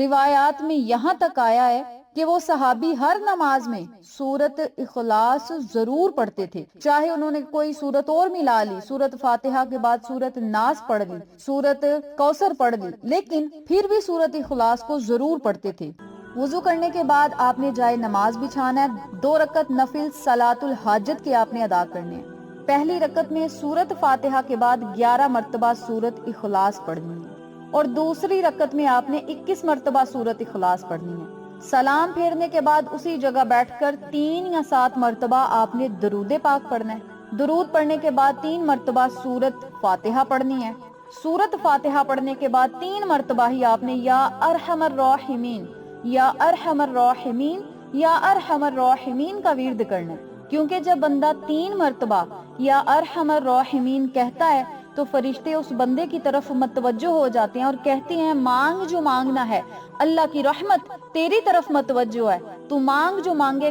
روایات میں یہاں تک آیا ہے کہ وہ صحابی ہر نماز میں سورت اخلاص ضرور پڑھتے تھے، چاہے انہوں نے کوئی سورت اور ملا لی، سورت فاتحہ کے بعد سورت ناس پڑھ لی، سورت کوثر پڑھ لی، لیکن پھر بھی سورت اخلاص کو ضرور پڑھتے تھے۔ وضو کرنے کے بعد آپ نے جائے نماز بچھانا ہے، 2 رکعت نفل صلاۃ الحاجت کے آپ نے ادا کرنے ہیں۔ پہلی رکعت میں سورت فاتحہ کے بعد 11 مرتبہ سورت اخلاص پڑھنی ہے اور دوسری رکعت میں آپ نے 21 مرتبہ سورت اخلاص پڑھنی ہے۔ سلام پھیرنے کے بعد اسی جگہ بیٹھ کر 3 یا 7 مرتبہ آپ نے درود پاک پڑھنا ہے۔ درود پڑھنے کے بعد 3 مرتبہ سورت فاتحہ پڑھنی ہے۔ سورت فاتحہ پڑھنے کے بعد 3 مرتبہ ہی آپ نے یا ارحم الراحمین، یا ارحم الراحمین، یا ارحم الراحمین کا ورد کرنا ہے، کیونکہ جب بندہ 3 مرتبہ یا ارحم الراحمین کہتا ہے تو فرشتے اس بندے کی طرف متوجہ ہو جاتے ہیں اور کہتے ہیں مانگ جو مانگنا ہے، اللہ کی رحمت تیری طرف متوجہ ہے، تو مانگ جو مانگے